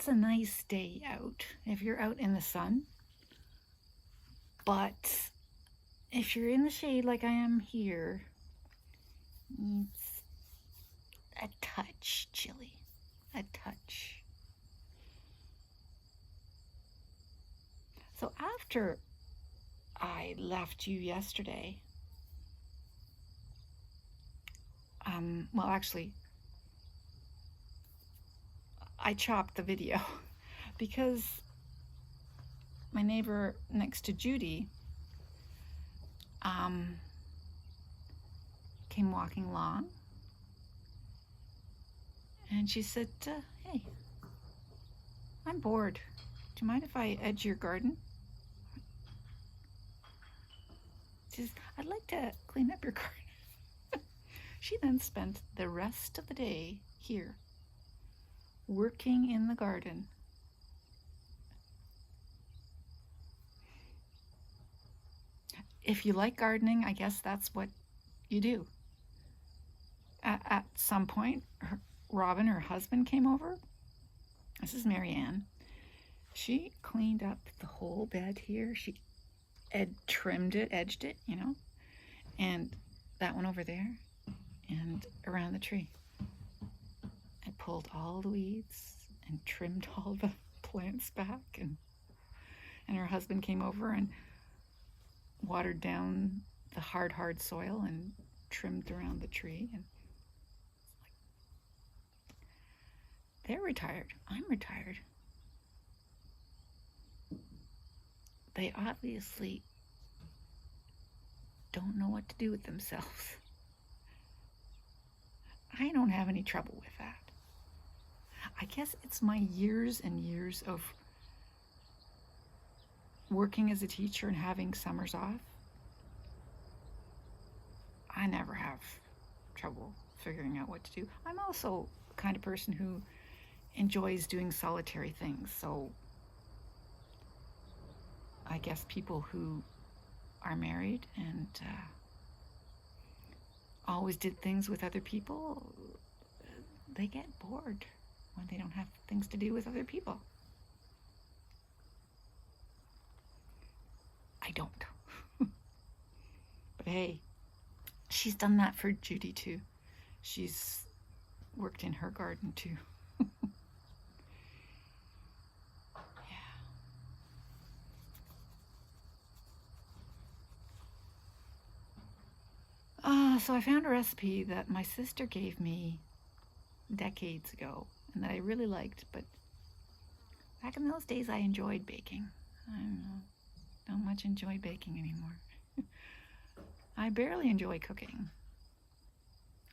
it's a nice day out if you're out in the sun, but if you're in the shade like I am here, it's a touch chilly, a touch. So after I left you yesterday, well, actually, I chopped the video because my neighbor next to Judy came walking along, and she said, hey, I'm bored. Do you mind if I edge your garden? She says, I'd like to clean up your garden. She then spent the rest of the day here, working in the garden. If you like gardening, I guess that's what you do. At some point, Robin, her husband, came over. This is Marianne. She cleaned up the whole bed here. She trimmed it, edged it, you know, and that one over there, and around the tree. I pulled all the weeds and trimmed all the plants back, and her husband came over and watered down the hard soil and trimmed around the tree. And they're retired. I'm retired. They obviously don't know what to do with themselves. I don't have any trouble with that. I guess it's my years and years of working as a teacher and having summers off. I never have trouble figuring out what to do. I'm also the kind of person who enjoys doing solitary things, so I guess people who are married and always did things with other people, they get bored when they don't have things to do with other people. I don't. But hey, she's done that for Judy too. She's worked in her garden too. So I found a recipe that my sister gave me decades ago and that I really liked, but back in those days I enjoyed baking. I don't much enjoy baking anymore. I barely enjoy cooking.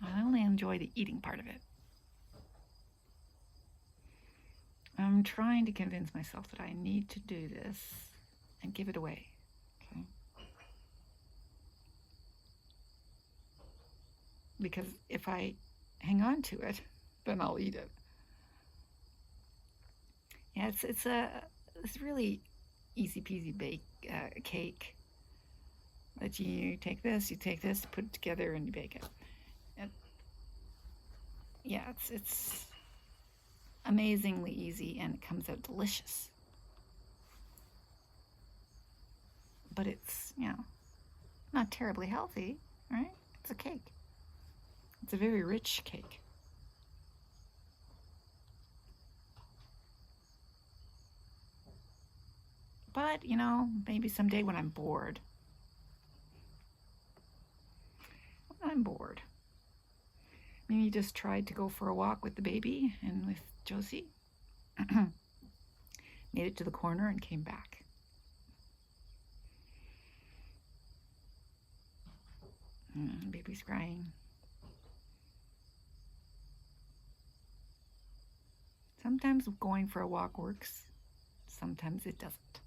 I only enjoy the eating part of it. I'm trying to convince myself that I need to do this and give it away. Okay? Because if I hang on to it, then I'll eat it. Yeah, it's really easy peasy cake. That you take this, put it together, and you bake it. And yeah, it's amazingly easy, and it comes out delicious. But it's, you know, not terribly healthy, right? It's a cake. It's a very rich cake. But, you know, maybe someday when I'm bored. Mimi just tried to go for a walk with the baby and with Josie. Made it to the corner and came back. Baby's crying. Sometimes going for a walk works. Sometimes it doesn't.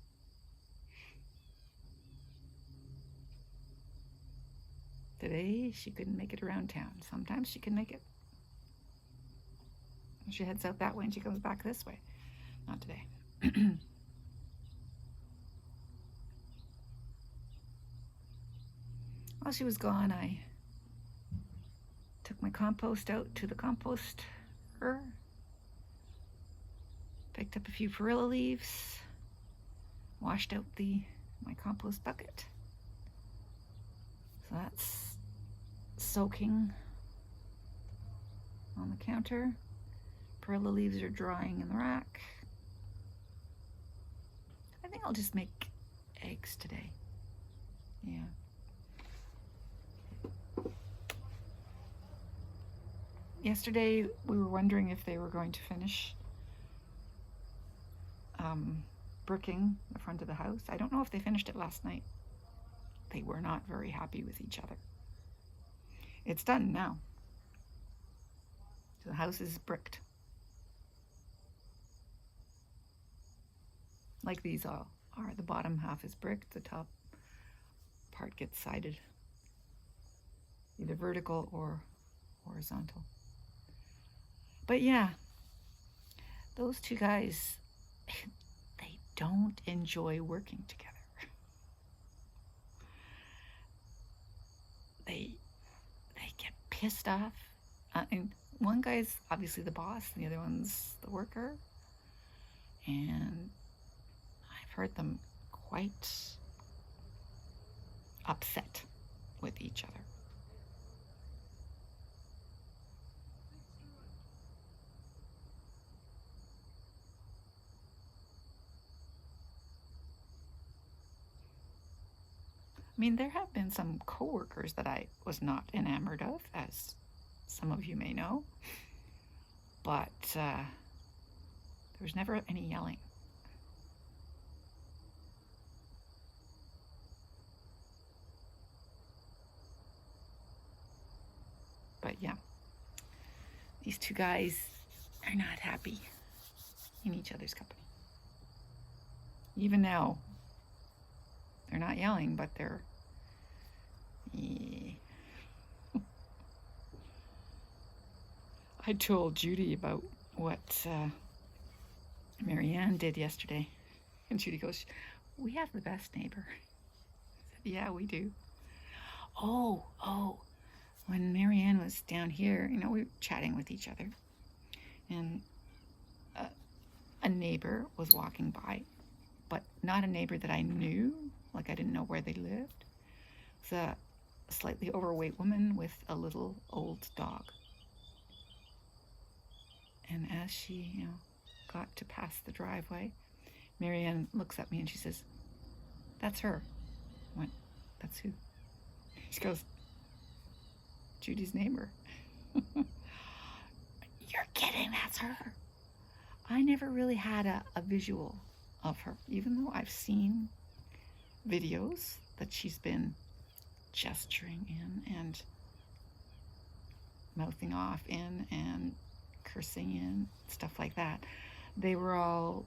Today, she couldn't make it around town. Sometimes she can make it. She heads out that way and she comes back this way. Not today. While she was gone, I took my compost out to the composter Picked up a few perilla leaves, washed out my compost bucket. So that's soaking on the counter. Perilla leaves are drying in the rack. I think I'll just make eggs today. Yeah. Yesterday we were wondering if they were going to finish bricking the front of the house. I don't know if they finished it last night. They were not very happy with each other. It's done now. So the house is bricked. Like these all are. The bottom half is bricked, the top part gets sided, either vertical or horizontal. But yeah, those two guys, they don't enjoy working together. They get pissed off. And one guy's obviously the boss, and the other one's the worker. And I've heard them quite upset with each other. I mean, there have been some coworkers that I was not enamored of, as some of you may know, but there was never any yelling. But yeah, these two guys are not happy in each other's company. Even now, they're not yelling, but they're... I told Judy about what Marianne did yesterday. And Judy goes, "We have the best neighbor." I said, "Yeah, we do." Oh, when Marianne was down here, we were chatting with each other. And a neighbor was walking by, but not a neighbor that I knew. Like, I didn't know where they lived. It was a slightly overweight woman with a little old dog. And as she, got to pass the driveway, Marianne looks at me and she says, "That's her." I went, "That's who?" She goes, "Judy's neighbor." You're kidding, that's her. I never really had a visual of her, even though I've seen videos that she's been gesturing in and mouthing off in and cursing in, stuff like that. They were all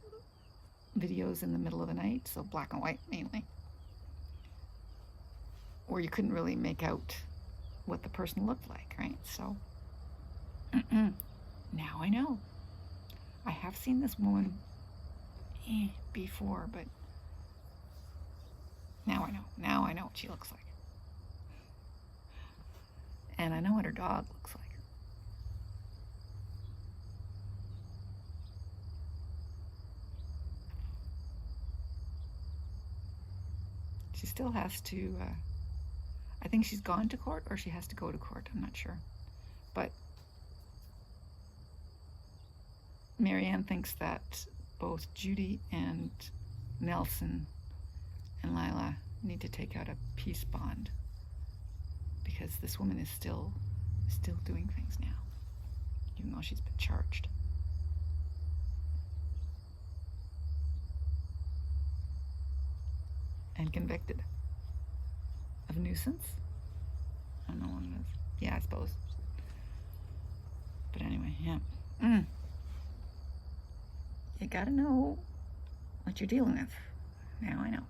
videos in the middle of the night, so black and white mainly, where you couldn't really make out what the person looked like, right? So now I know. I have seen this woman before, but now I know. Now I know what she looks like. And I know what her dog looks like. She still has to, I think she's gone to court, or she has to go to court, I'm not sure. But Marianne thinks that both Judy and Nelson and Lila need to take out a peace bond, because this woman is still doing things now, even though she's been charged. And convicted of nuisance. I don't know what it is. Yeah, I suppose. But anyway, yeah. You gotta know what you're dealing with. Now I know.